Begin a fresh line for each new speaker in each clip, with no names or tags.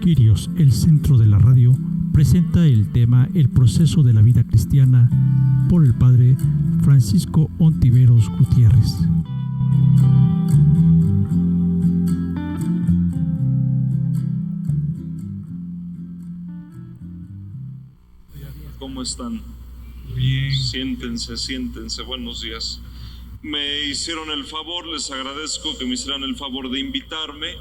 Quirios, el centro de la radio, presenta el tema El proceso de la vida cristiana por el padre Francisco Ontiveros Gutiérrez.
¿Cómo están?
Bien.
Siéntense, buenos días. Me hicieron el favor, les agradezco que me hicieran el favor de invitarme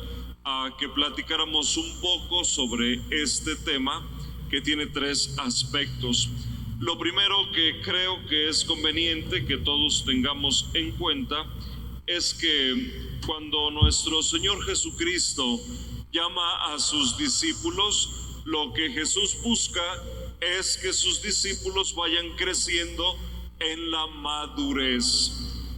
a que platicáramos un poco sobre este tema que tiene tres aspectos. Lo primero que creo que es conveniente que todos tengamos en cuenta es que cuando nuestro Señor Jesucristo llama a sus discípulos, lo que Jesús busca es que sus discípulos vayan creciendo en la madurez.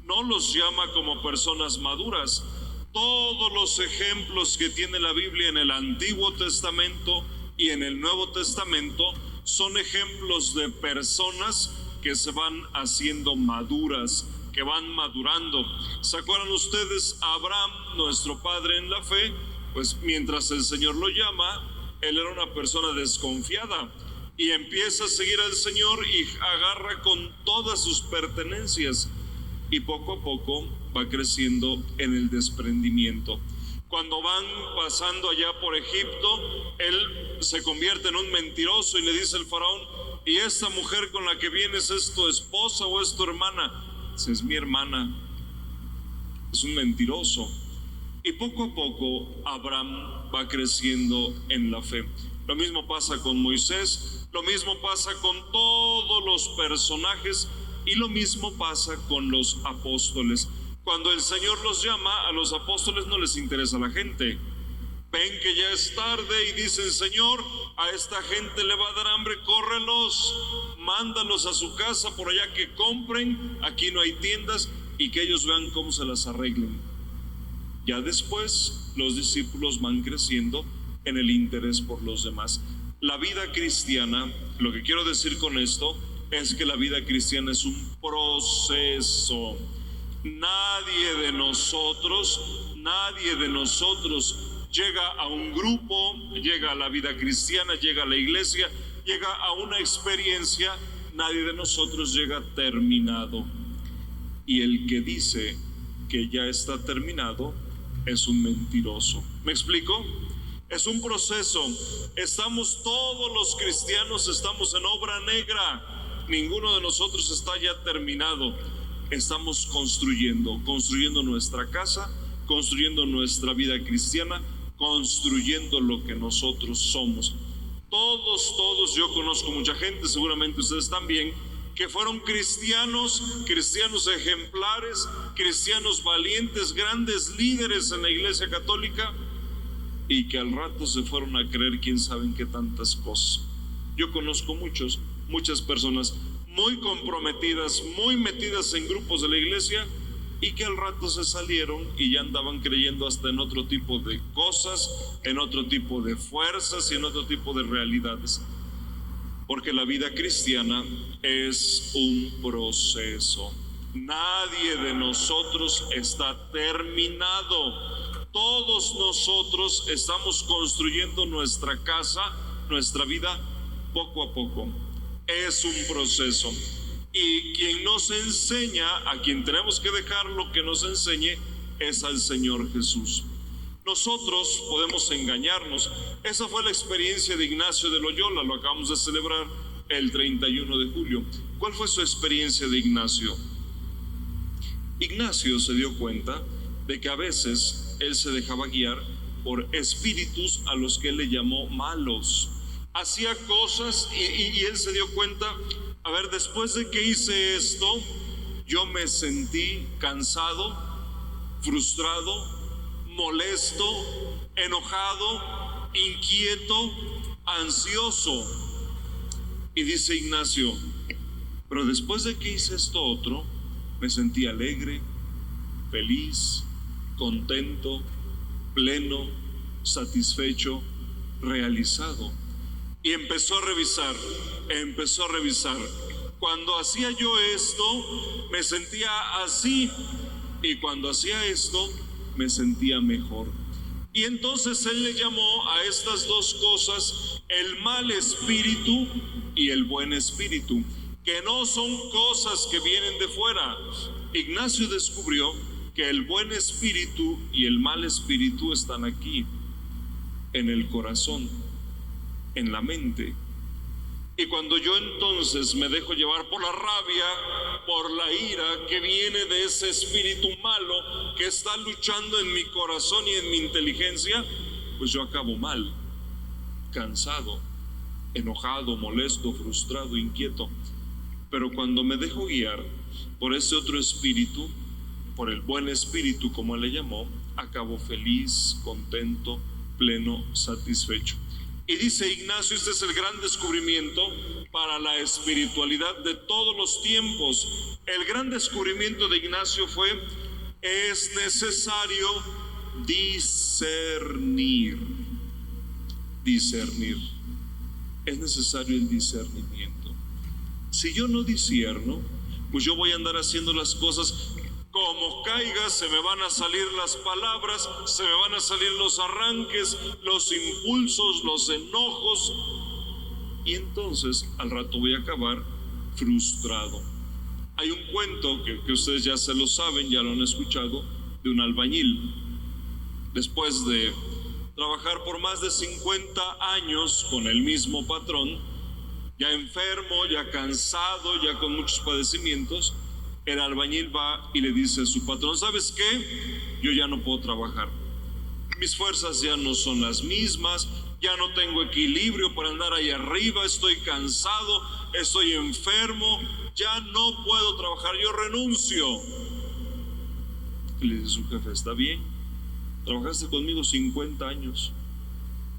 No los llama como personas maduras. Todos los ejemplos que tiene la Biblia en el Antiguo Testamento y en el Nuevo Testamento son ejemplos de personas que se van haciendo maduras, que van madurando. ¿Se acuerdan ustedes? Abraham, nuestro padre en la fe, pues mientras el Señor lo llama, él era una persona desconfiada y empieza a seguir al Señor y agarra con todas sus pertenencias y poco a poco va creciendo en el desprendimiento. Cuando van pasando allá por Egipto, él se convierte en un mentiroso y le dice al faraón: ¿y esta mujer con la que vienes es tu esposa o es tu hermana? Dice: es mi hermana. Es un mentiroso. Y poco a poco Abraham va creciendo en la fe. Lo mismo pasa con Moisés, lo mismo pasa con todos los personajes y lo mismo pasa con los apóstoles. Cuando el Señor los llama, a los apóstoles no les interesa la gente. Ven que ya es tarde y dicen: Señor, a esta gente le va a dar hambre, córrelos, mándalos a su casa por allá que compren, aquí no hay tiendas, y que ellos vean cómo se las arreglen. Ya después los discípulos van creciendo en el interés por los demás. La vida cristiana, lo que quiero decir con esto es que la vida cristiana es un proceso. Nadie de nosotros llega a un grupo, llega a la vida cristiana, llega a la iglesia, llega a una experiencia. Nadie de nosotros llega terminado. Y el que dice que ya está terminado es un mentiroso. ¿Me explico? Es un proceso. Todos los cristianos estamos en obra negra. Ninguno de nosotros está ya terminado. Estamos construyendo nuestra casa, construyendo nuestra vida cristiana, construyendo lo que nosotros somos. Todos, yo conozco mucha gente, seguramente ustedes también, que fueron cristianos ejemplares, cristianos valientes, grandes líderes en la Iglesia Católica, y que al rato se fueron a creer quién sabe en qué tantas cosas. Yo conozco muchas personas muy comprometidas, muy metidas en grupos de la iglesia, y que al rato se salieron y ya andaban creyendo hasta en otro tipo de cosas, en otro tipo de fuerzas y en otro tipo de realidades. Porque la vida cristiana es un proceso. Nadie de nosotros está terminado. Todos nosotros estamos construyendo nuestra casa, nuestra vida, poco a poco. Es un proceso. Y quien nos enseña, a quien tenemos que dejar lo que nos enseñe, es al Señor Jesús. Nosotros podemos engañarnos. Esa fue la experiencia de Ignacio de Loyola, lo acabamos de celebrar el 31 de julio. ¿Cuál fue su experiencia de Ignacio? Ignacio se dio cuenta de que a veces él se dejaba guiar por espíritus a los que él le llamó malos. Hacía cosas y él se dio cuenta: a ver, después de que hice esto, yo me sentí cansado, frustrado, molesto, enojado, inquieto, ansioso. Y dice Ignacio: pero después de que hice esto otro, me sentí alegre, feliz, contento, pleno, satisfecho, realizado. Y empezó a revisar. Cuando hacía yo esto, me sentía así, y cuando hacía esto, me sentía mejor. Y entonces él le llamó a estas dos cosas el mal espíritu y el buen espíritu, que no son cosas que vienen de fuera. Ignacio descubrió que el buen espíritu y el mal espíritu están aquí, en el corazón, en la mente. Y cuando yo entonces me dejo llevar por la rabia, por la ira que viene de ese espíritu malo que está luchando en mi corazón y en mi inteligencia, pues yo acabo mal, cansado, enojado, molesto, frustrado, inquieto. Pero cuando me dejo guiar por ese otro espíritu, por el buen espíritu como él le llamó, acabo feliz, contento, pleno, satisfecho. Y dice Ignacio, este es el gran descubrimiento para la espiritualidad de todos los tiempos. El gran descubrimiento de Ignacio fue: es necesario discernir. Discernir. Es necesario el discernimiento. Si yo no discierno, pues yo voy a andar haciendo las cosas como caiga, se me van a salir las palabras, se me van a salir los arranques, los impulsos, los enojos, y entonces al rato voy a acabar frustrado. Hay un cuento que ustedes ya se lo saben, ya lo han escuchado, de un albañil. Después de trabajar por más de 50 años con el mismo patrón, ya enfermo, ya cansado, ya con muchos padecimientos, el albañil va y le dice a su patrón: ¿sabes qué? Yo ya no puedo trabajar. Mis fuerzas ya no son las mismas, ya no tengo equilibrio para andar ahí arriba, estoy cansado, estoy enfermo, ya no puedo trabajar, yo renuncio. Y le dice su jefe: está bien, trabajaste conmigo 50 años,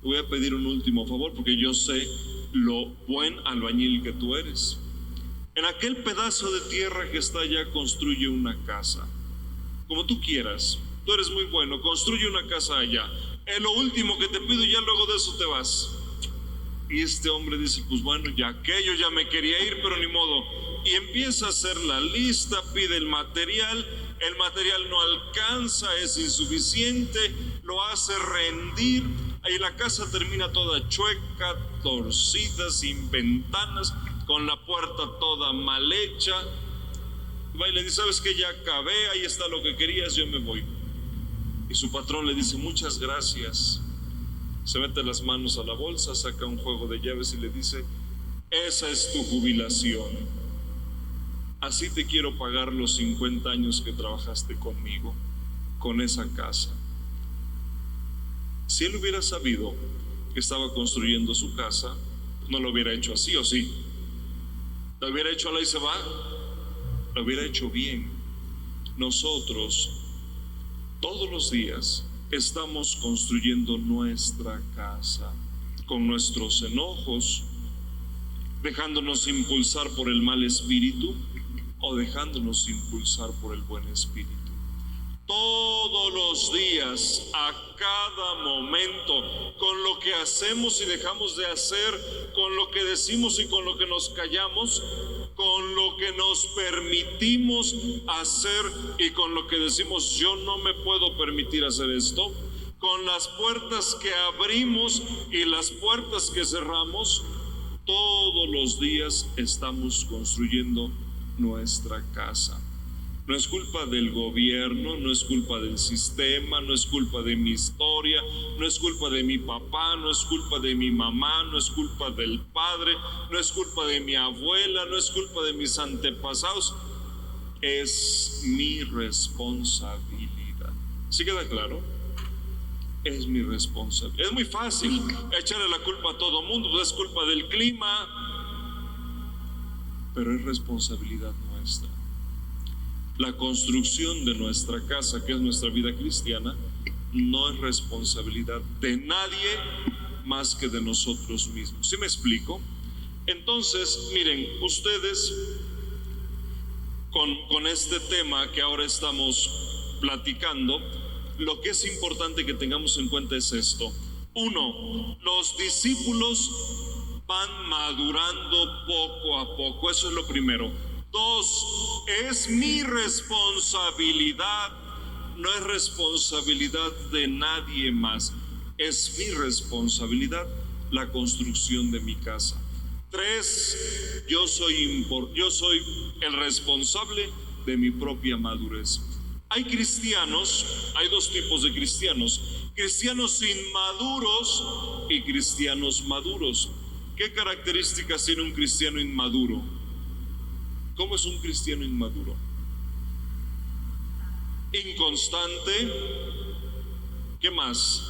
te voy a pedir un último favor porque yo sé lo buen albañil que tú eres. En aquel pedazo de tierra que está allá, construye una casa, como tú quieras. Tú eres muy bueno, construye una casa allá. Es lo último que te pido, ya luego de eso te vas. Y este hombre dice: pues bueno, ya que yo ya me quería ir, pero ni modo. Y empieza a hacer la lista, pide el material no alcanza, es insuficiente, lo hace rendir. Ahí la casa termina toda chueca, torcida, sin ventanas, con la puerta toda mal hecha. Va y le dice: ¿sabes qué? Ya acabé, ahí está lo que querías, yo me voy. Y su patrón le dice: muchas gracias. Se mete las manos a la bolsa, saca un juego de llaves y le dice: esa es tu jubilación. Así te quiero pagar los 50 años que trabajaste conmigo, con esa casa. Si él hubiera sabido que estaba construyendo su casa, no lo hubiera hecho así, ¿o sí? ¿Lo hubiera hecho a la y se va? Lo hubiera hecho bien. Nosotros todos los días estamos construyendo nuestra casa con nuestros enojos, dejándonos impulsar por el mal espíritu o dejándonos impulsar por el buen espíritu. Todos los días, a cada momento, con lo que hacemos y dejamos de hacer, con lo que decimos y con lo que nos callamos, con lo que nos permitimos hacer y con lo que decimos: yo no me puedo permitir hacer esto, con las puertas que abrimos y las puertas que cerramos, todos los días estamos construyendo nuestra casa. No es culpa del gobierno, no es culpa del sistema, no es culpa de mi historia, no es culpa de mi papá, no es culpa de mi mamá, no es culpa del padre, no es culpa de mi abuela, no es culpa de mis antepasados. Es mi responsabilidad. ¿Sí queda claro? Es mi responsabilidad. Es muy fácil echarle la culpa a todo mundo, pues es culpa del clima, pero es responsabilidad nuestra. La construcción de nuestra casa, que es nuestra vida cristiana, no es responsabilidad de nadie más que de nosotros mismos. ¿Sí me explico? Entonces, miren, ustedes con este tema que ahora estamos platicando, lo que es importante que tengamos en cuenta es esto. 1, los discípulos van madurando poco a poco, eso es lo primero. 2, es mi responsabilidad no es responsabilidad de nadie más, es mi responsabilidad la construcción de mi casa. 3, yo soy el responsable de mi propia madurez. Hay cristianos, hay dos tipos de cristianos: cristianos inmaduros y cristianos maduros. ¿Qué características tiene un cristiano inmaduro? ¿Cómo es un cristiano inmaduro? Inconstante. ¿Qué más?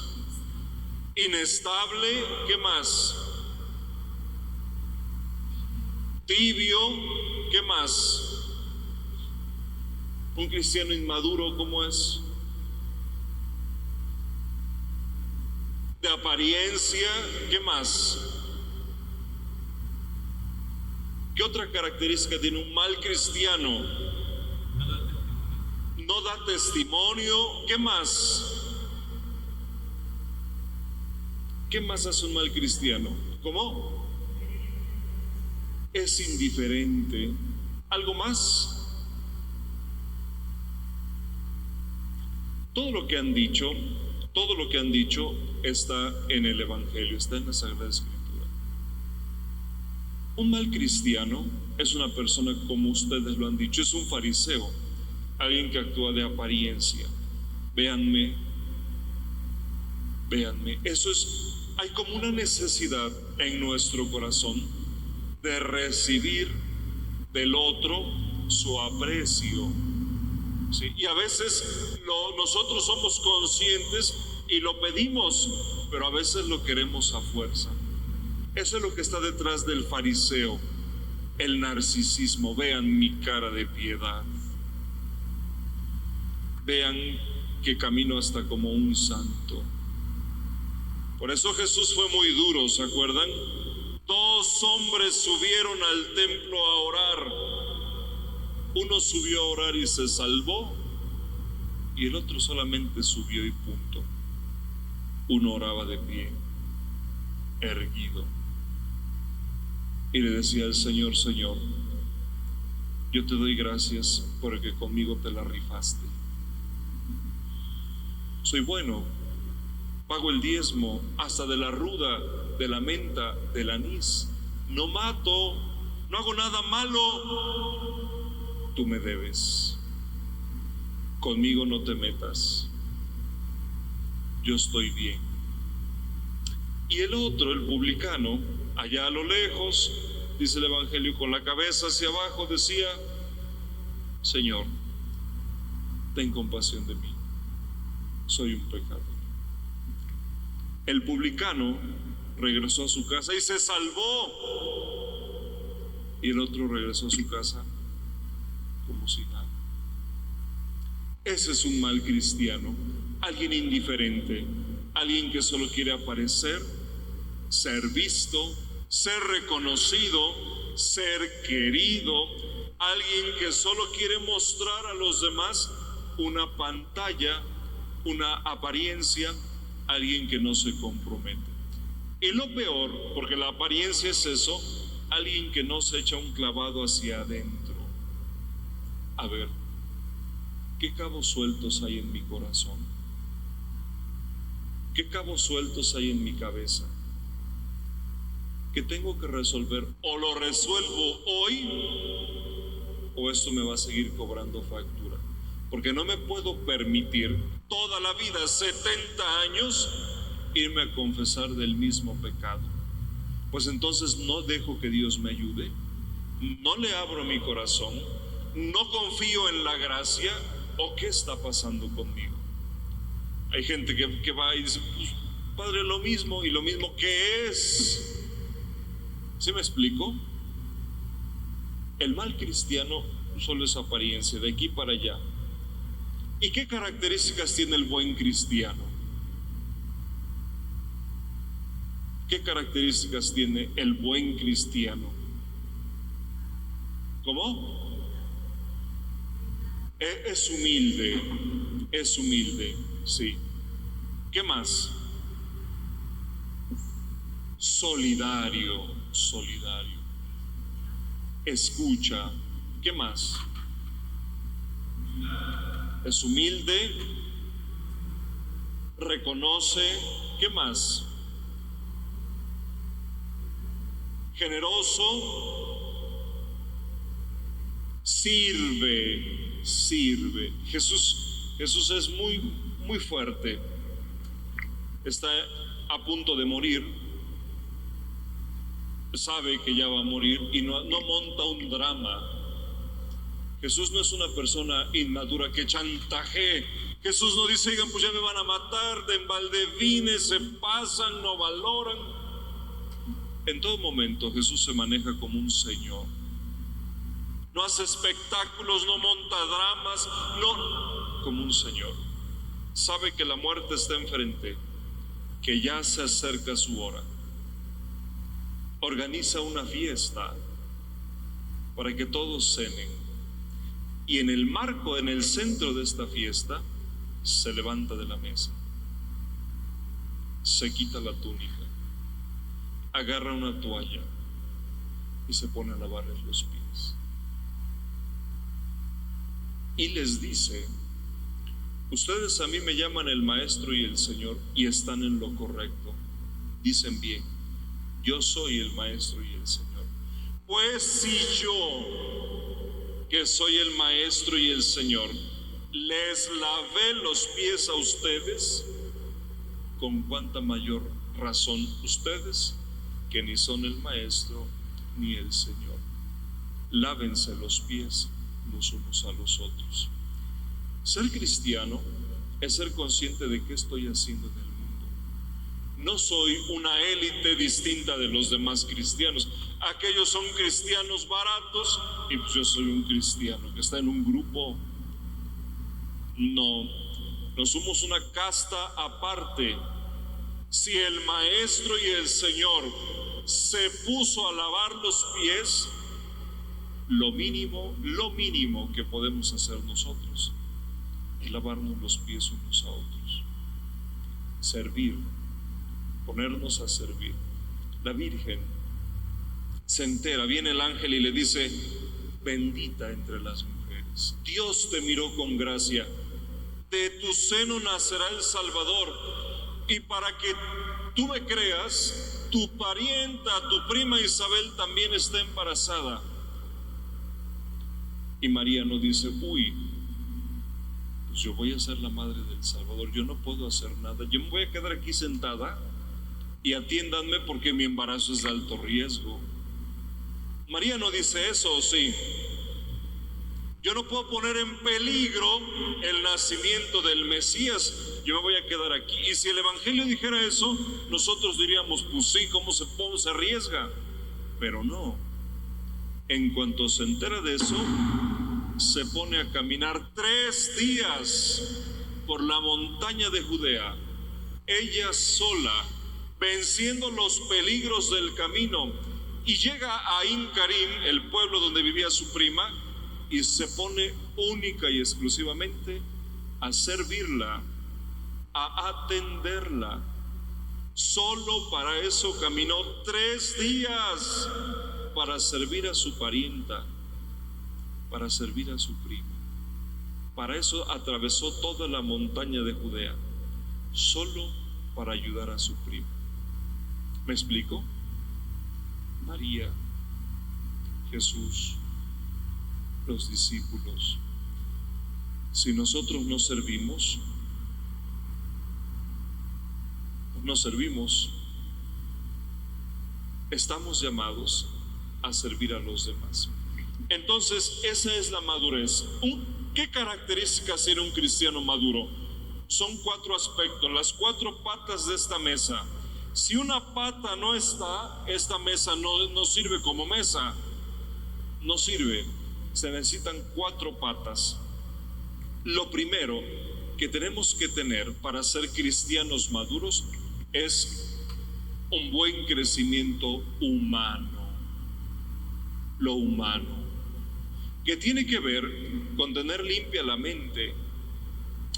Inestable. ¿Qué más? Tibio. ¿Qué más? Un cristiano inmaduro, ¿cómo es? De apariencia. ¿Qué más? ¿Qué otra característica tiene un mal cristiano? No da testimonio. ¿Qué más? ¿Qué más hace un mal cristiano? ¿Cómo? Es indiferente. ¿Algo más? Todo lo que han dicho está en el Evangelio, está en la Sagrada Escritura. Un mal cristiano es una persona, como ustedes lo han dicho, es un fariseo, alguien que actúa de apariencia. Véanme. Hay como una necesidad en nuestro corazón de recibir del otro su aprecio. Sí, y a veces nosotros somos conscientes y lo pedimos, pero a veces lo queremos a fuerza. Eso es lo que está detrás del fariseo, el narcisismo. Vean mi cara de piedad, vean que camino hasta como un santo. Por eso Jesús fue muy duro, ¿se acuerdan? 2 hombres subieron al templo a orar. Uno subió a orar y se salvó, y el otro solamente subió y punto. Uno oraba de pie, erguido, y le decía al Señor: Señor, yo te doy gracias porque conmigo te la rifaste. Soy bueno, pago el diezmo, hasta de la ruda, de la menta, del anís. No mato, no hago nada malo. Tú me debes, conmigo no te metas, yo estoy bien. Y el otro, el publicano, allá a lo lejos, dice el Evangelio, con la cabeza hacia abajo, decía: Señor, ten compasión de mí, soy un pecador. El publicano regresó a su casa y se salvó, y el otro regresó a su casa como si nada. Ese es un mal cristiano, alguien indiferente, alguien que solo quiere aparecer, ser visto, ser reconocido, ser querido, alguien que solo quiere mostrar a los demás una pantalla, una apariencia, alguien que no se compromete. Y lo peor, porque la apariencia es eso, alguien que no se echa un clavado hacia adentro. A ver, ¿qué cabos sueltos hay en mi corazón? ¿Qué cabos sueltos hay en mi cabeza? ¿Qué tengo que resolver? O lo resuelvo hoy, o esto me va a seguir cobrando factura. Porque no me puedo permitir toda la vida, 70 años, irme a confesar del mismo pecado. Pues entonces no dejo que Dios me ayude, no le abro mi corazón, no confío en la gracia. ¿O qué está pasando conmigo? Hay gente que va y dice: pues, Padre, lo mismo. ¿Y lo mismo qué es? ¿Sí me explico? El mal cristiano solo es apariencia, de aquí para allá. ¿Y qué características tiene el buen cristiano? ¿Qué características tiene el buen cristiano? ¿Cómo? Es humilde, sí. ¿Qué más? Solidario. Escucha. ¿Qué más? Es humilde, reconoce, ¿qué más? Generoso, sirve. Jesús es muy fuerte. Está a punto de morir, sabe que ya va a morir y no monta un drama. Jesús no es una persona inmadura que chantajee. Jesús no dice, oigan, pues ya me van a matar, de embaldevines, se pasan, no valoran. En todo momento Jesús se maneja como un señor. No hace espectáculos, no monta dramas, no, como un señor. Sabe que la muerte está enfrente, que ya se acerca su hora. Organiza una fiesta para que todos cenen. Y en el marco, en el centro de esta fiesta, se levanta de la mesa, se quita la túnica, agarra una toalla y se pone a lavarles los pies. Y les dice, ustedes a mí me llaman el Maestro y el Señor y están en lo correcto. Dicen bien, yo soy el Maestro y el Señor. Pues si yo, que soy el Maestro y el Señor, les lavé los pies a ustedes, con cuánta mayor razón ustedes, que ni son el Maestro ni el Señor. Lávense los pies los unos a los otros. Ser cristiano es ser consciente de qué estoy haciendo en el mundo. No soy una élite distinta de los demás cristianos. Aquellos son cristianos baratos y pues yo soy un cristiano que está en un grupo. No somos una casta aparte. Si el Maestro y el Señor se puso a lavar los pies, lo mínimo que podemos hacer nosotros es lavarnos los pies unos a otros, servir, ponernos a servir. La Virgen se entera, viene el ángel y le dice, bendita entre las mujeres, Dios te miró con gracia, de tu seno nacerá el Salvador, y para que tú me creas, tu parienta, tu prima Isabel también está embarazada. Y María no dice, uy, pues yo voy a ser la madre del Salvador, yo no puedo hacer nada, yo me voy a quedar aquí sentada y atiéndanme porque mi embarazo es de alto riesgo. María no dice eso, ¿o sí? Yo no puedo poner en peligro el nacimiento del Mesías, yo me voy a quedar aquí. Y si el Evangelio dijera eso, nosotros diríamos, pues sí, ¿cómo se arriesga? Pero no. En cuanto se entera de eso, se pone a caminar 3 días por la montaña de Judea, ella sola, venciendo los peligros del camino, y llega a Ain Karim, el pueblo donde vivía su prima, y se pone única y exclusivamente a servirla, a atenderla. Solo para eso caminó 3 días, para servir a su parienta, para servir a su prima. Para eso atravesó toda la montaña de Judea, solo para ayudar a su prima. ¿Me explico? María, Jesús, los discípulos. Si nosotros no servimos, estamos llamados a servir a los demás. Entonces, esa es la madurez. ¿Qué características tiene un cristiano maduro? Son 4 aspectos, las 4 patas de esta mesa. Si una pata no está, esta mesa no sirve como mesa. No sirve. Se necesitan 4 patas. Lo primero que tenemos que tener para ser cristianos maduros es un buen crecimiento humano. Lo humano, que tiene que ver con tener limpia la mente.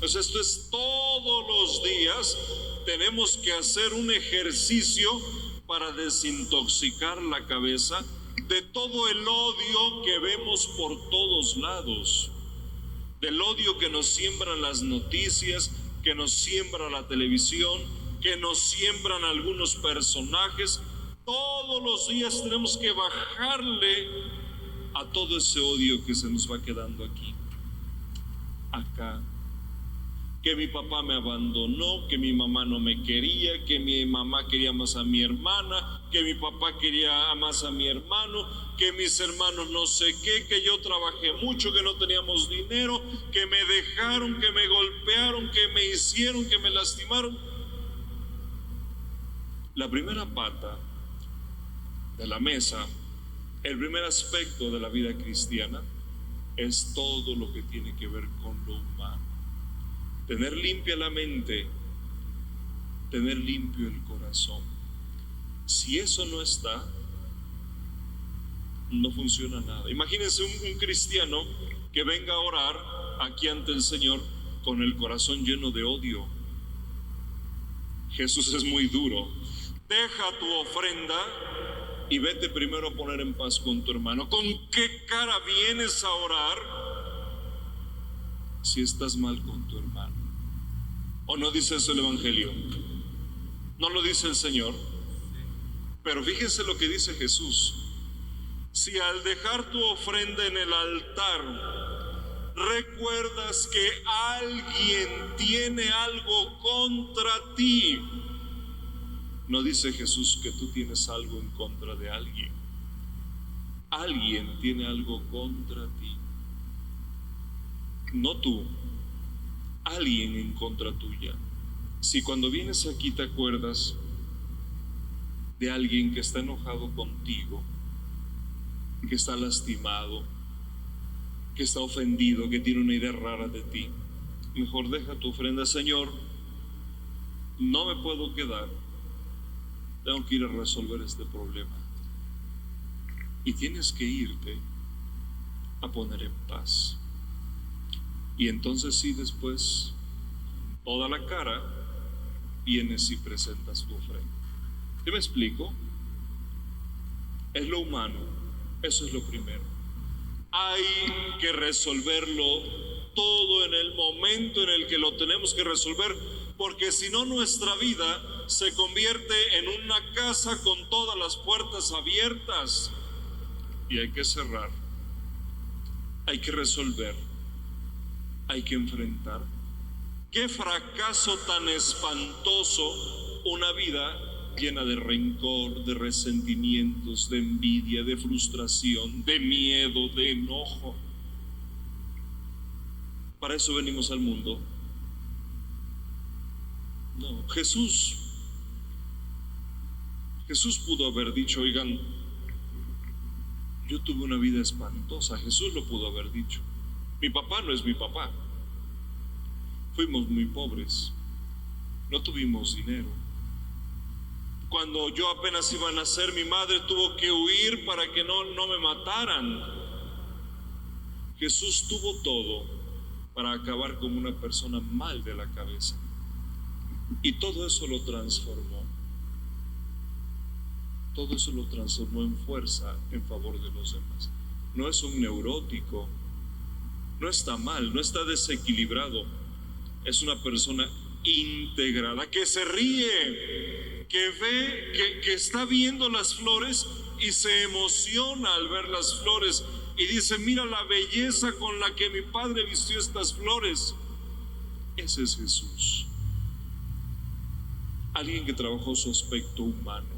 O sea, esto es todos los días tenemos que hacer un ejercicio para desintoxicar la cabeza de todo el odio que vemos por todos lados, del odio que nos siembran las noticias, que nos siembra la televisión, que nos siembran algunos personajes. Todos los días tenemos que bajarle a todo ese odio que se nos va quedando aquí, acá. Que mi papá me abandonó, que mi mamá no me quería, que mi mamá quería más a mi hermana, que mi papá quería más a mi hermano, que mis hermanos no sé qué, que yo trabajé mucho, que no teníamos dinero, que me dejaron, que me golpearon, que me hicieron, que me lastimaron. La primera pata de la mesa, el primer aspecto de la vida cristiana, es todo lo que tiene que ver con lo humano. Tener limpia la mente, tener limpio el corazón. Si eso no está, no funciona nada. Imagínense un cristiano que venga a orar aquí ante el Señor con el corazón lleno de odio. Jesús es muy duro. Deja tu ofrenda y vete primero a poner en paz con tu hermano. ¿Con qué cara vienes a orar si estás mal con tu hermano? ¿O no dice eso el Evangelio? ¿No lo dice el Señor? Pero fíjense lo que dice Jesús. Si al dejar tu ofrenda en el altar recuerdas que alguien tiene algo contra ti, no dice Jesús que tú tienes algo en contra de alguien. Alguien tiene algo contra ti. No tú, alguien en contra tuya. Si cuando vienes aquí te acuerdas de alguien que está enojado contigo, que está lastimado, que está ofendido, que tiene una idea rara de ti, mejor deja tu ofrenda. Señor, no me puedo quedar, tengo que ir a resolver este problema. Y tienes que irte a poner en paz. Y entonces sí, después, toda la cara, vienes y presentas tu ofrenda. ¿Te me explico? Es lo humano, eso es lo primero. Hay que resolverlo todo en el momento en el que lo tenemos que resolver, porque si no nuestra vida se convierte en una casa con todas las puertas abiertas y hay que cerrar, hay que resolver, hay que enfrentar. Qué fracaso tan espantoso una vida llena de rencor, de resentimientos, de envidia, de frustración, de miedo, de enojo. Para eso venimos al mundo. No, Jesús pudo haber dicho, oigan, yo tuve una vida espantosa. Jesús lo pudo haber dicho. Mi papá no es mi papá. Fuimos muy pobres, no tuvimos dinero. Cuando yo apenas iba a nacer, mi madre tuvo que huir para que no me mataran. Jesús tuvo todo para acabar como una persona mal de la cabeza. Y todo eso lo transformó. Todo eso lo transformó en fuerza en favor de los demás. No es un neurótico, no está mal, no está desequilibrado. Es una persona integrada, que se ríe, que ve, que está viendo las flores y se emociona al ver las flores y dice, mira la belleza con la que mi padre vistió estas flores. Ese es Jesús. Alguien que trabajó su aspecto humano.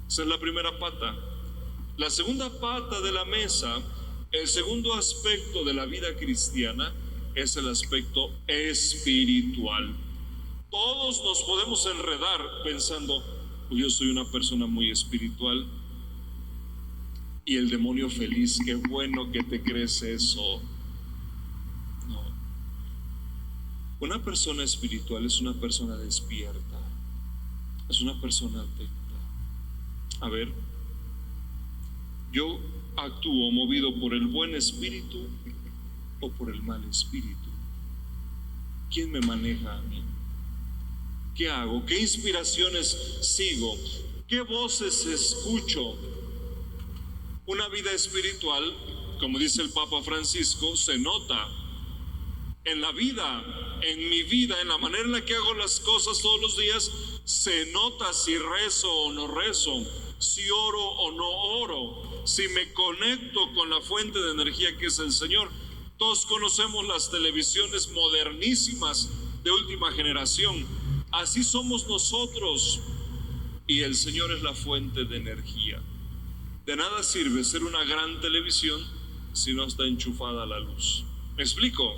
Esa es la primera pata. La segunda pata de la mesa, el segundo aspecto de la vida cristiana, es el aspecto espiritual. Todos nos podemos enredar pensando, yo soy una persona muy espiritual, y el demonio feliz, qué bueno que te crees eso. No. Una persona espiritual es una persona despierta, es una persona atenta. A ver, yo actúo movido por el buen espíritu o por el mal espíritu. ¿Quién me maneja a mí? ¿Qué hago? ¿Qué inspiraciones sigo? ¿Qué voces escucho? Una vida espiritual, como dice el Papa Francisco, se nota en la vida, en mi vida, en la manera en la que hago las cosas todos los días, se nota si rezo o no rezo, si oro o no oro, si me conecto con la fuente de energía que es el Señor. Todos conocemos las televisiones modernísimas de última generación. Así somos nosotros, y el Señor es la fuente de energía. De nada sirve ser una gran televisión si no está enchufada a la luz. ¿Me explico?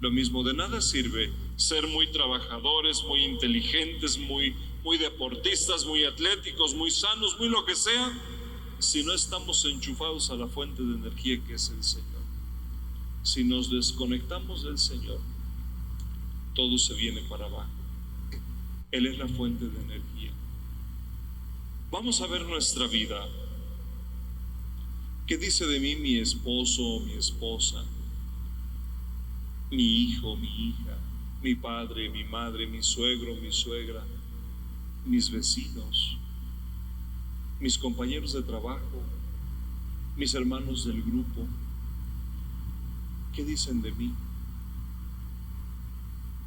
Lo mismo, de nada sirve ser muy trabajadores, muy inteligentes, muy deportistas, muy atléticos, muy sanos, muy lo que sea, si no estamos enchufados a la fuente de energía que es el Señor. Si nos desconectamos del Señor, todo se viene para abajo. Él es la fuente de energía. Vamos a ver nuestra vida. ¿Qué dice de mí mi esposo, mi esposa, mi hijo, mi hija, mi padre, mi madre, mi suegro, mi suegra, mis vecinos, mis compañeros de trabajo, mis hermanos del grupo? ¿Qué dicen de mí?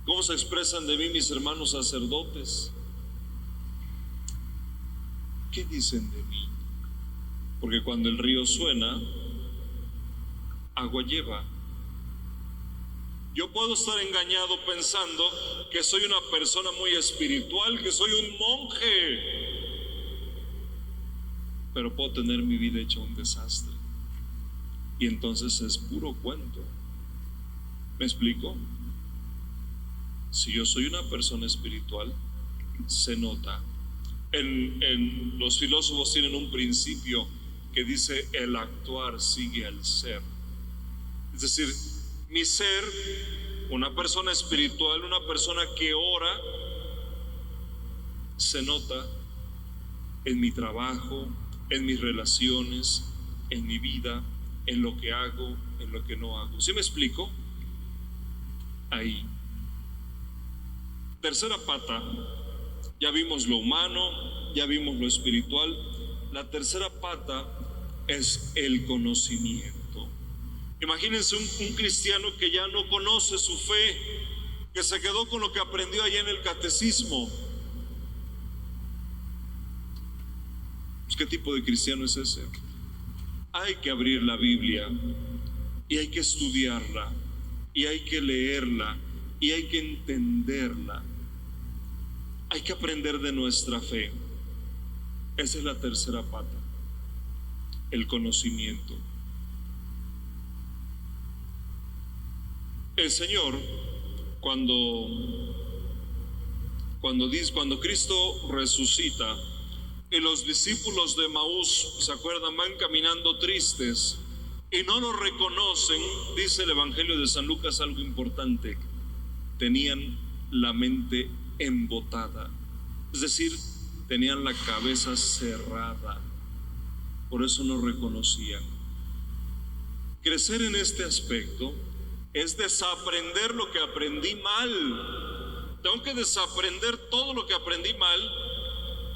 ¿Cómo se expresan de mí mis hermanos sacerdotes? ¿Qué dicen de mí? Porque cuando el río suena, agua lleva. Yo puedo estar engañado pensando que soy una persona muy espiritual, que soy un monje, pero puedo tener mi vida hecha un desastre, y entonces es puro cuento. ¿Me explico? Si yo soy una persona espiritual, se nota. Los filósofos tienen un principio que dice: el actuar sigue al ser. Es decir, mi ser, una persona espiritual, una persona que ora, se nota en mi trabajo, en mis relaciones, en mi vida, en lo que hago, en lo que no hago. ¿Sí me explico? Ahí. Tercera pata, ya vimos lo humano, ya vimos lo espiritual. La tercera pata es el conocimiento. Imagínense un cristiano que ya no conoce su fe, que se quedó con lo que aprendió allá en el catecismo. Pues, ¿qué tipo de cristiano es ese? Hay que abrir la Biblia y hay que estudiarla y hay que leerla y hay que entenderla. Hay que aprender de nuestra fe. Esa es la tercera pata, el conocimiento. El Señor, cuando Cristo resucita y los discípulos de Maús, ¿se acuerdan?, van caminando tristes y no lo reconocen, dice el Evangelio de San Lucas algo importante: tenían la mente embotada, es decir, tenían la cabeza cerrada, por eso no reconocían. Crecer en este aspecto es desaprender lo que aprendí mal. Tengo que desaprender todo lo que aprendí mal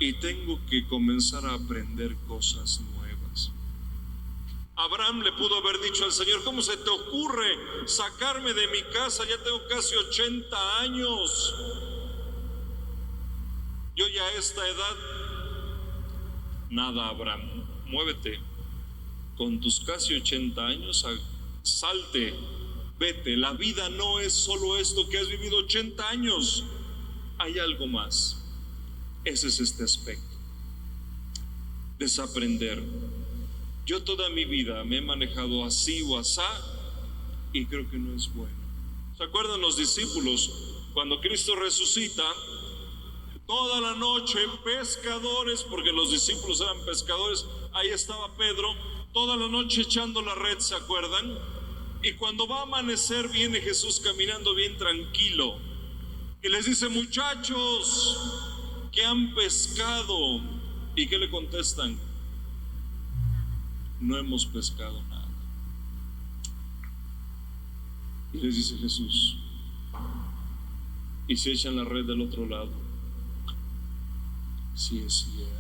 y tengo que comenzar a aprender cosas nuevas. Abraham le pudo haber dicho al Señor: ¿cómo se te ocurre sacarme de mi casa? Ya tengo casi 80 años. Yo ya a esta edad. Nada, Abraham, muévete. Con tus casi 80 años, salte, vete. La vida no es solo esto que has vivido 80 años. Hay algo más. Ese es este aspecto. Desaprender. Yo toda mi vida me he manejado así o asá y creo que no es bueno. ¿Se acuerdan los discípulos? Cuando Cristo resucita, toda la noche pescadores, porque los discípulos eran pescadores, ahí estaba Pedro, toda la noche echando la red, ¿se acuerdan? Y cuando va a amanecer viene Jesús caminando bien tranquilo y les dice: muchachos, ¿qué han pescado? ¿Y qué le contestan? No hemos pescado nada. Y les dice Jesús: ¿y si echan la red del otro lado? Sí, es cierto.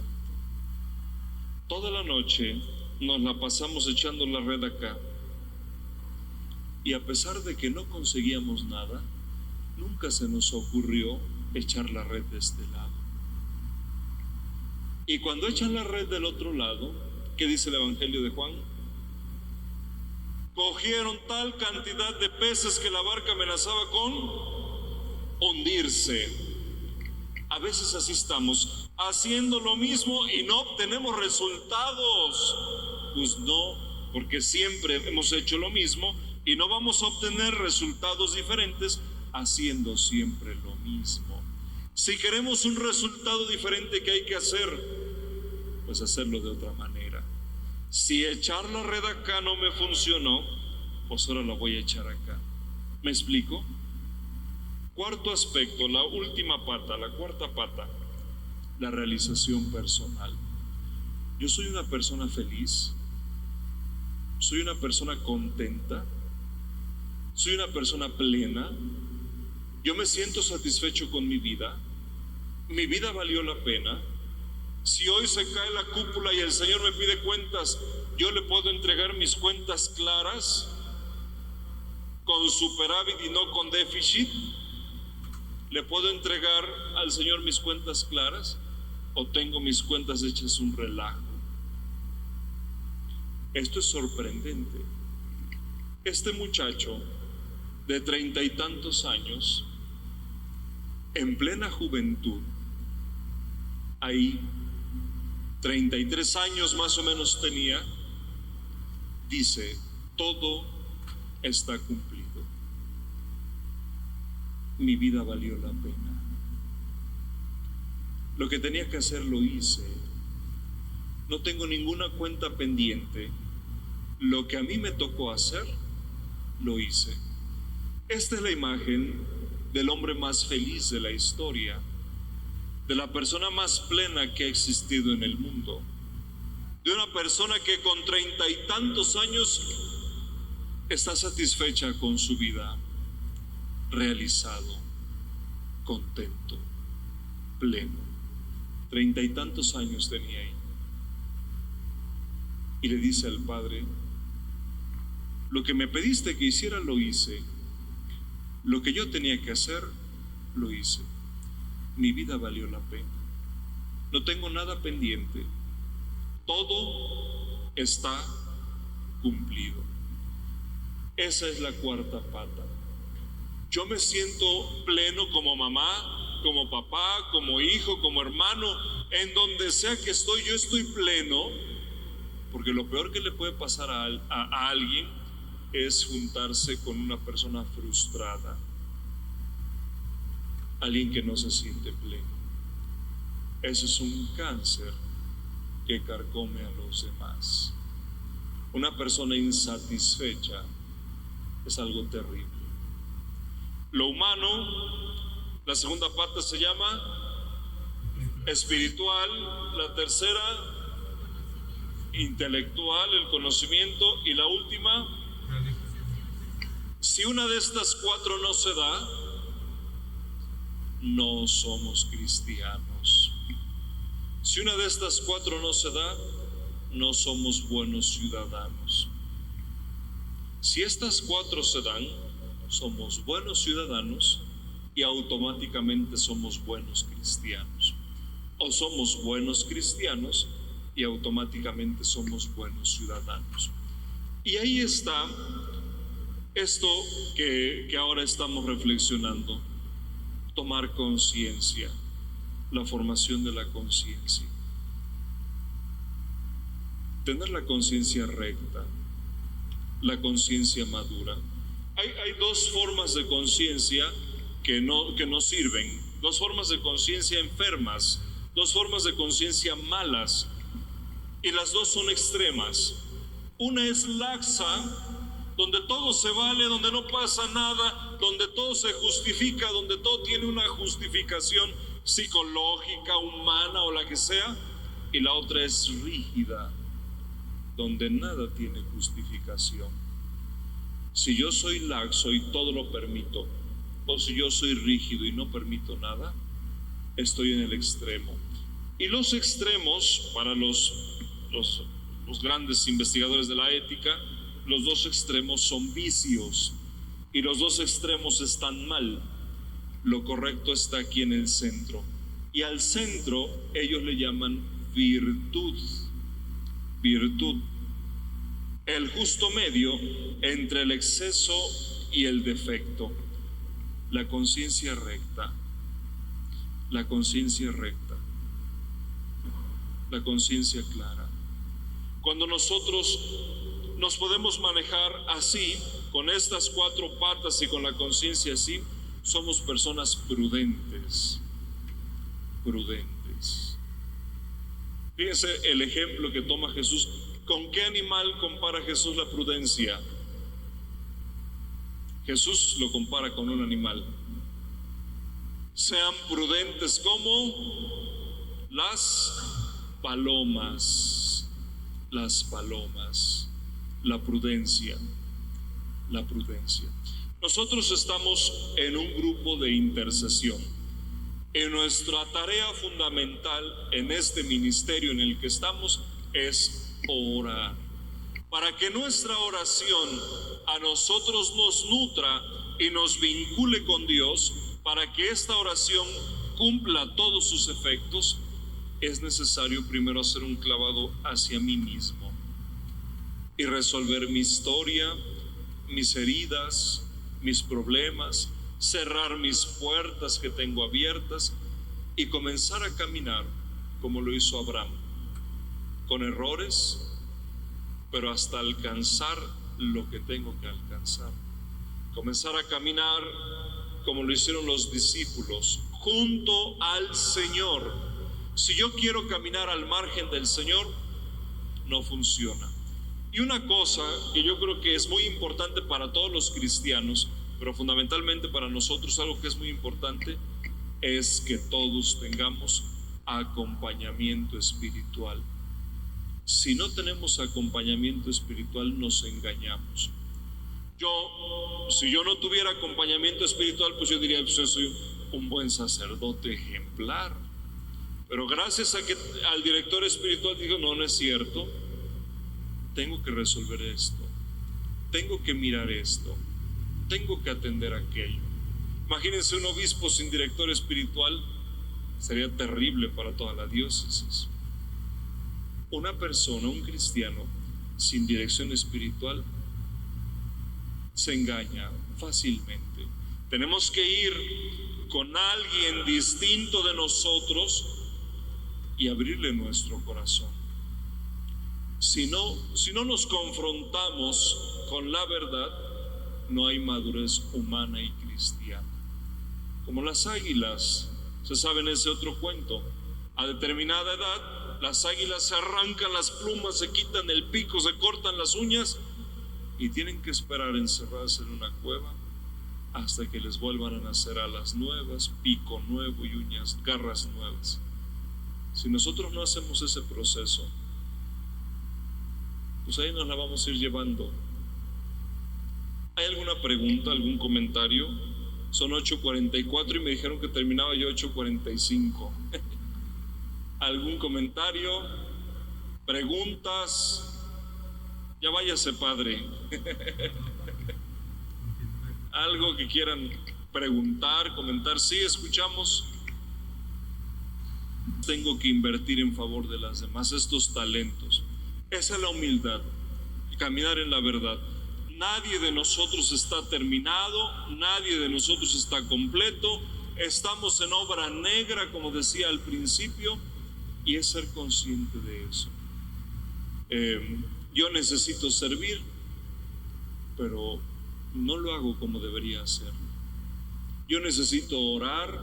Toda la noche nos la pasamos echando la red acá, y a pesar de que no conseguíamos nada, nunca se nos ocurrió echar la red de este lado. Y cuando echan la red del otro lado, ¿qué dice el Evangelio de Juan? Cogieron tal cantidad de peces que la barca amenazaba con hundirse. A veces así estamos, haciendo lo mismo y no obtenemos resultados. Pues no, porque siempre hemos hecho lo mismo y no vamos a obtener resultados diferentes haciendo siempre lo mismo. Si queremos un resultado diferente, ¿qué hay que hacer? Pues hacerlo de otra manera. Si echar la red acá no me funcionó, pues ahora la voy a echar acá. ¿Me explico? Cuarto aspecto, la última pata, la cuarta pata, la realización personal. Yo soy una persona feliz, soy una persona contenta, soy una persona plena, yo me siento satisfecho con mi vida valió la pena. Si hoy se cae la cúpula y el Señor me pide cuentas, yo le puedo entregar mis cuentas claras, con superávit y no con déficit. ¿Le puedo entregar al Señor mis cuentas claras o tengo mis cuentas hechas un relajo? Esto es sorprendente. Este muchacho de 30 y tantos años, en plena juventud, ahí 33 años más o menos tenía, dice: todo está cumplido. Mi vida valió la pena. Lo que tenía que hacer lo hice. No tengo ninguna cuenta pendiente. Lo que a mí me tocó hacer, lo hice. Esta es la imagen del hombre más feliz de la historia, de la persona más plena que ha existido en el mundo, de una persona que con 30 y tantos años está satisfecha con su vida, realizado, contento, pleno. 30 y tantos años tenía ahí. Y le dice al Padre: lo que me pediste que hiciera lo hice, lo que yo tenía que hacer lo hice. Mi vida valió la pena. No tengo nada pendiente. Todo está cumplido. Esa es la cuarta pata. Yo me siento pleno como mamá, como papá, como hijo, como hermano. En donde sea que estoy, yo estoy pleno. Porque lo peor que le puede pasar a alguien es juntarse con una persona frustrada, alguien que no se siente pleno. Eso es un cáncer que carcome a los demás. Una persona insatisfecha es algo terrible. Lo humano, la segunda pata se llama espiritual, la tercera intelectual, el conocimiento, y la última, si una de estas cuatro no se da, no somos cristianos. Si una de estas cuatro no se da, no somos buenos ciudadanos. Si estas cuatro se dan, somos buenos ciudadanos y automáticamente somos buenos cristianos. O somos buenos cristianos y automáticamente somos buenos ciudadanos. Y ahí está esto que ahora estamos reflexionando: tomar conciencia, la formación de la conciencia, tener la conciencia recta, la conciencia madura. Hay dos formas de conciencia que no sirven, dos formas de conciencia enfermas, dos formas de conciencia malas, y las dos son extremas. Una es laxa, donde todo se vale, donde no pasa nada, donde todo se justifica, donde todo tiene una justificación psicológica, humana o la que sea. Y la otra es rígida, donde nada tiene justificación. Si yo soy laxo y todo lo permito, o si yo soy rígido y no permito nada, estoy en el extremo. Y los extremos, para los grandes investigadores de la ética, los dos extremos son vicios y los dos extremos están mal. Lo correcto está aquí en el centro. Y al centro ellos le llaman virtud. Virtud. El justo medio entre el exceso y el defecto. La conciencia recta. La conciencia recta. La conciencia clara. Cuando nosotros nos podemos manejar así, con estas cuatro patas y con la conciencia así, somos personas prudentes. Prudentes. Fíjense el ejemplo que toma Jesús. ¿Con qué animal compara Jesús la prudencia? Jesús lo compara con un animal. Sean prudentes como las palomas. Las palomas. La prudencia. La prudencia. Nosotros estamos en un grupo de intercesión. En nuestra tarea fundamental en este ministerio en el que estamos es orar. Para que nuestra oración a nosotros nos nutra y nos vincule con Dios, para que esta oración cumpla todos sus efectos, es necesario primero hacer un clavado hacia mí mismo y resolver mi historia, mis heridas, mis problemas, cerrar mis puertas que tengo abiertas y comenzar a caminar como lo hizo Abraham, con errores, pero hasta alcanzar lo que tengo que alcanzar. Comenzar a caminar como lo hicieron los discípulos, junto al Señor. Si yo quiero caminar al margen del Señor, no funciona. Y una cosa que yo creo que es muy importante para todos los cristianos, pero fundamentalmente para nosotros algo que es muy importante, es que todos tengamos acompañamiento espiritual. Si no tenemos acompañamiento espiritual, nos engañamos. Si yo no tuviera acompañamiento espiritual, pues yo diría, pues yo soy un buen sacerdote ejemplar. Pero gracias a que al director espiritual dijo, no es cierto, tengo que resolver esto, tengo que mirar esto, tengo que atender aquello. Imagínense un obispo sin director espiritual, sería terrible para toda la diócesis. Una persona, un cristiano sin dirección espiritual se engaña fácilmente. Tenemos que ir con alguien distinto de nosotros y abrirle nuestro corazón. Si no nos confrontamos con la verdad, no hay madurez humana y cristiana. Como las águilas, se sabe en ese otro cuento, a determinada edad las águilas se arrancan las plumas, se quitan el pico, se cortan las uñas y tienen que esperar encerradas en una cueva hasta que les vuelvan a nacer alas nuevas, pico nuevo y uñas, garras nuevas. Si nosotros no hacemos ese proceso, pues ahí nos la vamos a ir llevando. ¿Hay alguna pregunta, algún comentario? Son 8:44 y me dijeron que terminaba yo 8:45. ¿Algún comentario? ¿Preguntas? Ya váyase, padre. ¿Algo que quieran preguntar, comentar? Sí, escuchamos. Tengo que invertir en favor de las demás, estos talentos. Esa es la humildad, caminar en la verdad. Nadie de nosotros está terminado, nadie de nosotros está completo. Estamos en obra negra, como decía al principio, y es ser consciente de eso. Yo necesito servir, pero no lo hago como debería hacerlo. Yo necesito orar,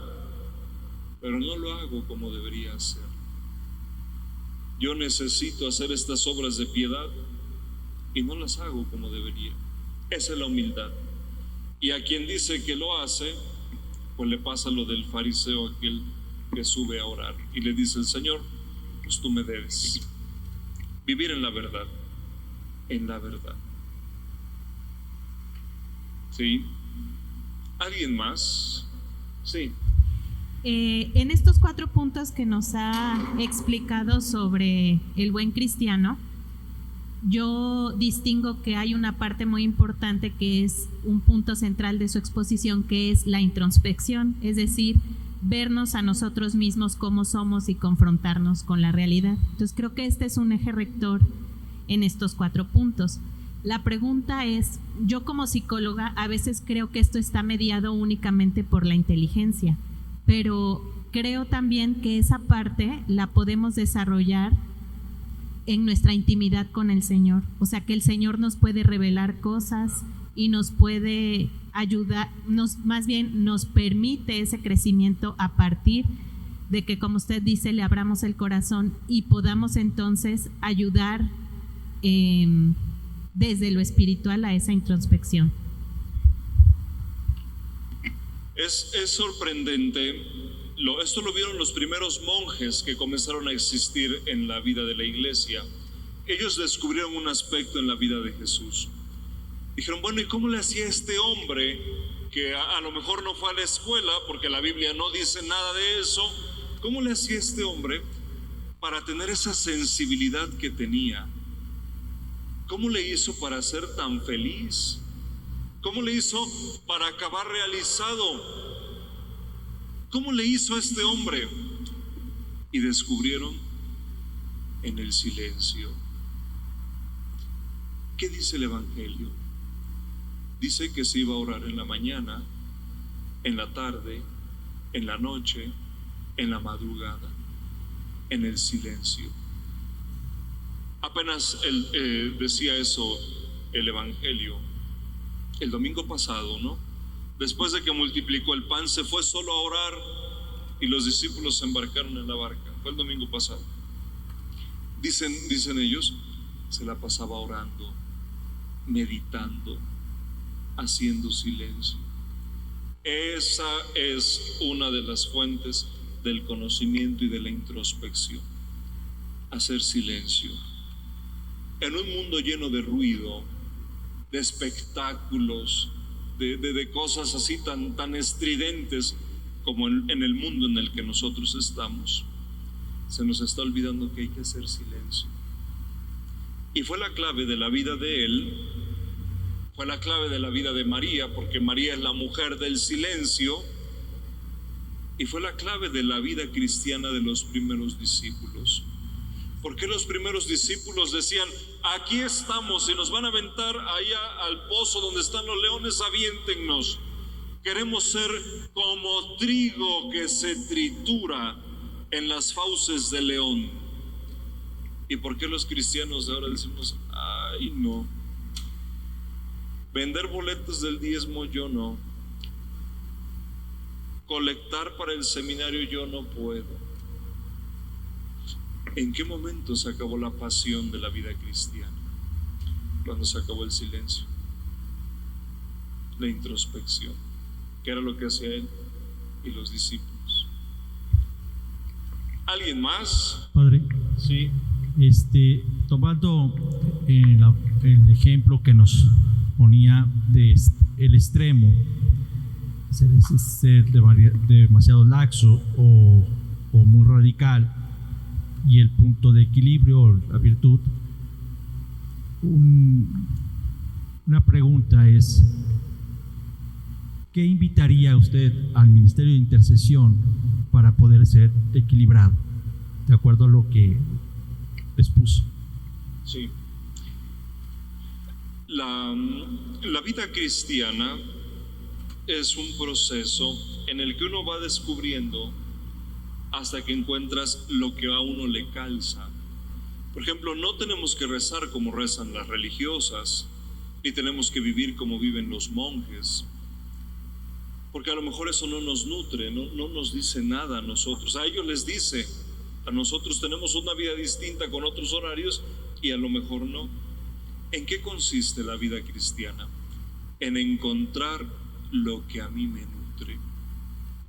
pero no lo hago como debería hacerlo. Yo necesito hacer estas obras de piedad y no las hago como debería. Esa es la humildad. Y a quien dice que lo hace, pues le pasa lo del fariseo aquel que sube a orar y le dice el Señor, pues tú me debes vivir en la verdad, en la verdad. ¿Sí? ¿Alguien más? Sí.
En estos 4 puntos que nos ha explicado sobre el buen cristiano, yo distingo que hay una parte muy importante que es un punto central de su exposición, que es la introspección, es decir, vernos a nosotros mismos como somos y confrontarnos con la realidad. Entonces creo que este es un eje rector en estos 4 puntos. La pregunta es, yo como psicóloga a veces creo que esto está mediado únicamente por la inteligencia, pero creo también que esa parte la podemos desarrollar en nuestra intimidad con el Señor. O sea, que el Señor nos puede revelar cosas y nos puede ayudar, más bien nos permite ese crecimiento a partir de que, como usted dice, le abramos el corazón y podamos entonces ayudar desde lo espiritual a esa introspección.
Es sorprendente. Esto lo vieron los primeros monjes que comenzaron a existir en la vida de la iglesia. Ellos descubrieron un aspecto en la vida de Jesús. Dijeron, bueno, ¿y cómo le hacía este hombre que a lo mejor no fue a la escuela, porque la Biblia no dice nada de eso? ¿Cómo le hacía este hombre para tener esa sensibilidad que tenía? ¿Cómo le hizo para ser tan feliz? ¿Cómo le hizo para acabar realizado? ¿Cómo le hizo a este hombre? Y descubrieron en el silencio. ¿Qué dice el Evangelio? Dice que se iba a orar en la mañana, en la tarde, en la noche, en la madrugada, en el silencio. Apenas decía eso el Evangelio el domingo pasado, ¿no? Después de que multiplicó el pan, se fue solo a orar y los discípulos se embarcaron en la barca. Fue el domingo pasado. Dicen ellos, se la pasaba orando, meditando, haciendo silencio. Esa es una de las fuentes del conocimiento y de la introspección. Hacer silencio. En un mundo lleno de ruido, de espectáculos, de cosas así tan estridentes como en el mundo en el que nosotros estamos, se nos está olvidando que hay que hacer silencio. Y fue la clave de la vida de él, fue la clave de la vida de María, porque María es la mujer del silencio, y fue la clave de la vida cristiana de los primeros discípulos. ¿Por qué los primeros discípulos decían, aquí estamos, y nos van a aventar allá al pozo donde están los leones, aviéntennos? Queremos ser como trigo que se tritura en las fauces del león. ¿Y por qué los cristianos de ahora decimos, ay no, vender boletos del diezmo yo no, colectar para el seminario yo no puedo? ¿En qué momento se acabó la pasión de la vida cristiana? Cuando se acabó el silencio, la introspección, que era lo que hacía él y los discípulos. ¿Alguien más?
Padre,
Sí.
Tomando el ejemplo que nos ponía de el extremo, ser demasiado laxo o muy radical, y el punto de equilibrio, la virtud, una pregunta es, ¿qué invitaría usted al Ministerio de Intercesión para poder ser equilibrado, de acuerdo a lo que expuso?
Sí. La vida cristiana es un proceso en el que uno va descubriendo hasta que encuentras lo que a uno le calza. Por ejemplo, no tenemos que rezar como rezan las religiosas, ni tenemos que vivir como viven los monjes, porque a lo mejor eso no nos nutre, no nos dice nada a nosotros. A ellos les dice, a nosotros tenemos una vida distinta con otros horarios y a lo mejor no. ¿En qué consiste la vida cristiana? En encontrar lo que a mí me nutre.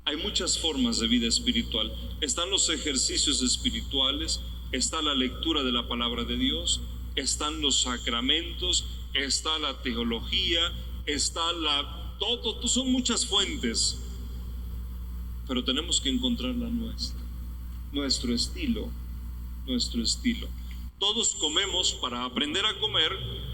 Hay muchas formas de vida espiritual. Están los ejercicios espirituales, está la lectura de la palabra de Dios, están los sacramentos, está la teología, está todo, son muchas fuentes, pero tenemos que encontrar la nuestra, nuestro estilo. todos comemos para aprender a comer,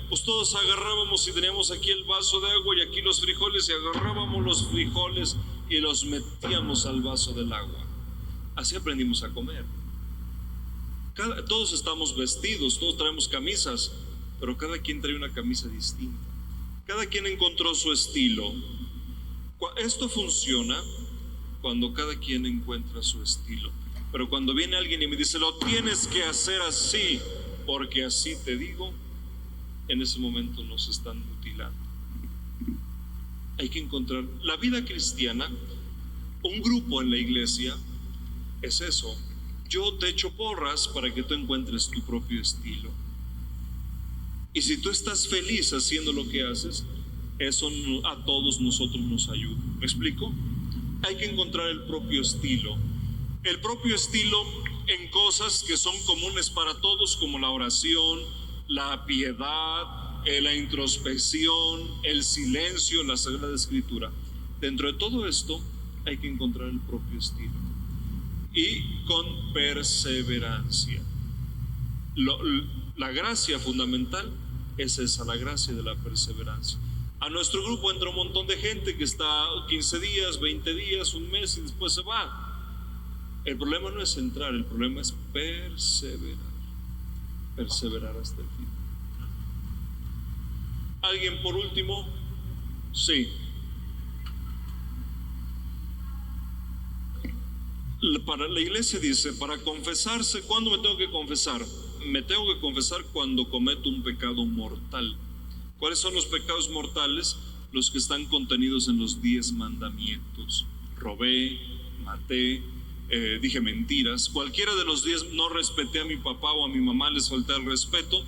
pues todos agarrábamos y teníamos aquí el vaso de agua y aquí los frijoles y agarrábamos los frijoles y los metíamos al vaso del agua. Así aprendimos a comer. Todos estamos vestidos, todos traemos camisas, pero cada quien trae una camisa distinta. Cada quien encontró su estilo. Esto funciona cuando cada quien encuentra su estilo. Pero cuando viene alguien y me dice, lo tienes que hacer así, porque así te digo, en ese momento nos están mutilando. Hay que encontrar la vida cristiana. Un grupo en la iglesia es eso. Yo te echo porras para que tú encuentres tu propio estilo. Y si tú estás feliz haciendo lo que haces, eso a todos nosotros nos ayuda. ¿Me explico? Hay que encontrar el propio estilo. El propio estilo en cosas que son comunes para todos, como la oración, la piedad, la introspección, el silencio, la Sagrada Escritura. Dentro de todo esto hay que encontrar el propio estilo. Y con perseverancia. La gracia fundamental es esa, la gracia de la perseverancia. A nuestro grupo entra un montón de gente que está 15 días, 20 días, un mes y después se va. El problema no es entrar, el problema es perseverar. Perseverar hasta el fin. ¿Alguien por último? Sí. Para la iglesia dice, para confesarse, ¿cuándo me tengo que confesar? Me tengo que confesar cuando cometo un pecado mortal. ¿Cuáles son los pecados mortales? Los que están contenidos en los 10 mandamientos. Robé, maté, dije mentiras. Cualquiera de los 10, no respeté a mi papá o a mi mamá, les falté el respeto.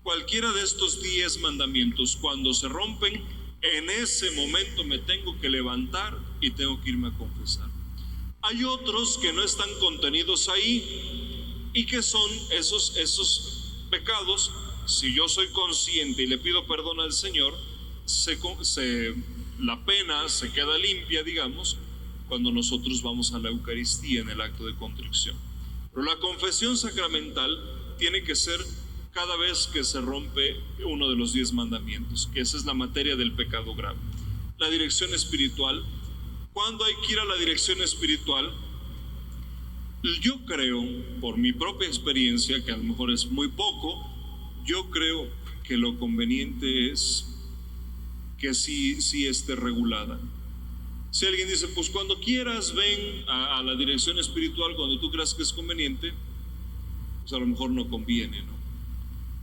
Cualquiera de estos 10 mandamientos, cuando se rompen, en ese momento me tengo que levantar y tengo que irme a confesar. Hay otros que no están contenidos ahí y que son esos pecados. Si yo soy consciente y le pido perdón al Señor, la pena se queda limpia, digamos, cuando nosotros vamos a la Eucaristía en el acto de contrición. Pero la confesión sacramental tiene que ser cada vez que se rompe uno de los 10 mandamientos, que esa es la materia del pecado grave. La dirección espiritual. ¿Cuándo hay que ir a la dirección espiritual? Yo creo, por mi propia experiencia, que a lo mejor es muy poco, yo creo que lo conveniente es que sí esté regulada. Si alguien dice, pues cuando quieras ven a la dirección espiritual, cuando tú creas que es conveniente, pues a lo mejor no conviene, ¿no?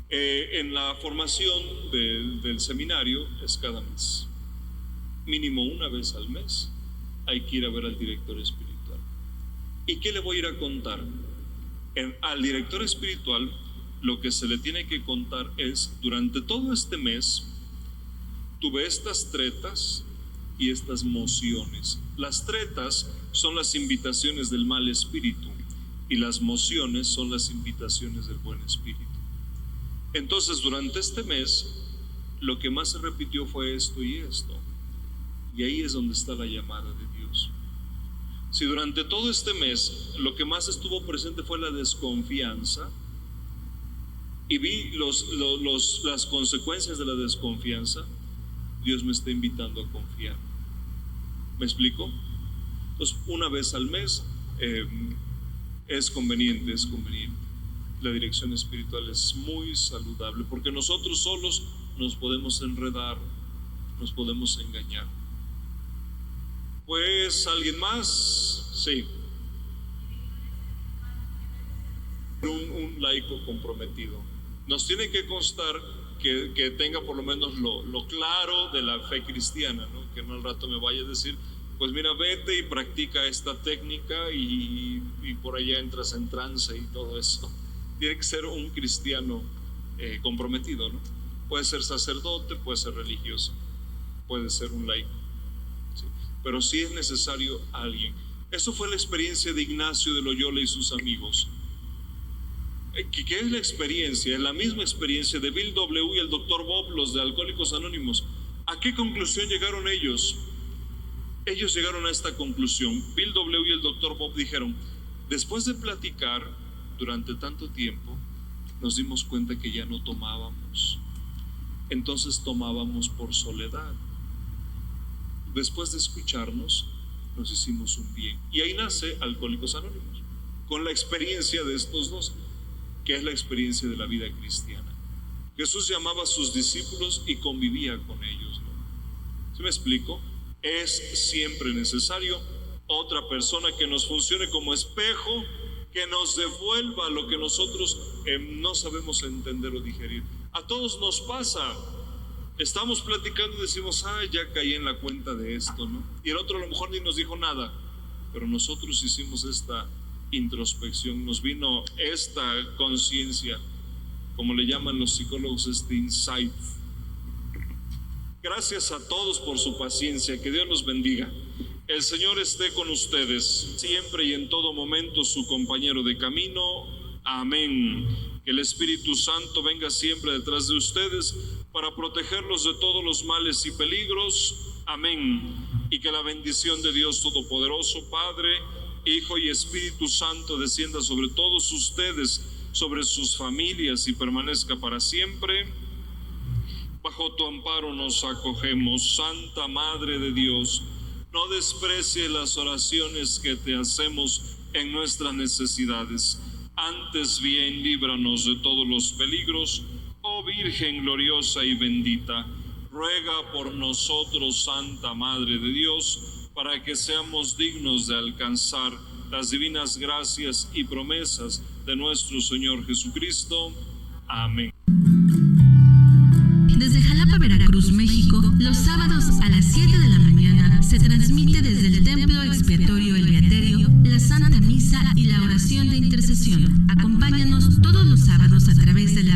En la formación del seminario es cada mes, mínimo una vez al mes hay que ir a ver al director espiritual. ¿Y qué le voy a ir a contar? Al director espiritual lo que se le tiene que contar es, durante todo este mes tuve estas tretas y estas mociones. Las tretas son las invitaciones del mal espíritu y las mociones son las invitaciones del buen espíritu. Entonces, durante este mes, lo que más se repitió fue esto y esto. Y ahí es donde está la llamada de Dios. Si durante todo este mes lo que más estuvo presente fue la desconfianza, y vi las consecuencias de la desconfianza, Dios me está invitando a confiar. ¿Me explico? Entonces, una vez al mes es conveniente. La dirección espiritual es muy saludable, porque nosotros solos nos podemos enredar, nos podemos engañar. Pues, ¿alguien más? Sí. Un laico comprometido. Nos tiene que constar que tenga por lo menos lo claro de la fe cristiana, ¿no? Que no al rato me vaya a decir, pues mira, vete y practica esta técnica y por allá entras en trance y todo eso. Tiene que ser un cristiano comprometido, ¿no? Puede ser sacerdote, puede ser religioso, puede ser un laico, ¿sí? Pero sí es necesario alguien. Eso fue la experiencia de Ignacio de Loyola y sus amigos. ¿Qué es la experiencia? Es la misma experiencia de Bill W. y el Dr. Bob, los de Alcohólicos Anónimos. ¿A qué conclusión llegaron ellos? Ellos llegaron a esta conclusión. Bill W. y el Dr. Bob dijeron, después de platicar durante tanto tiempo, nos dimos cuenta que ya no tomábamos. Entonces tomábamos por soledad. Después de escucharnos, nos hicimos un bien. Y ahí nace Alcohólicos Anónimos, con la experiencia de estos dos, que es la experiencia de la vida cristiana. Jesús llamaba a sus discípulos y convivía con ellos, ¿no? ¿Sí me explico? Es siempre necesario otra persona que nos funcione como espejo, que nos devuelva lo que nosotros no sabemos entender o digerir. A todos nos pasa. Estamos platicando y decimos, ya caí en la cuenta de esto, ¿no? Y el otro a lo mejor ni nos dijo nada, pero nosotros hicimos esta introspección, nos vino esta conciencia, como le llaman los psicólogos, este insight. Gracias a todos por su paciencia, que Dios los bendiga. El Señor esté con ustedes, siempre y en todo momento su compañero de camino. Amén. Que el Espíritu Santo venga siempre detrás de ustedes para protegerlos de todos los males y peligros. Amén. Y que la bendición de Dios Todopoderoso, Padre, Hijo y Espíritu Santo descienda sobre todos ustedes, sobre sus familias y permanezca para siempre. Bajo tu amparo nos acogemos, Santa Madre de Dios. No desprecie las oraciones que te hacemos en nuestras necesidades. Antes bien, líbranos de todos los peligros. Oh Virgen gloriosa y bendita, ruega por nosotros, Santa Madre de Dios, para que seamos dignos de alcanzar las divinas gracias y promesas de nuestro Señor Jesucristo. Amén.
Desde Jalapa, Veracruz, México, los sábados a las 7 de la mañana se transmite desde el Templo Expiatorio El Beaterio la Santa Misa y la oración de intercesión. Acompáñanos todos los sábados a través de la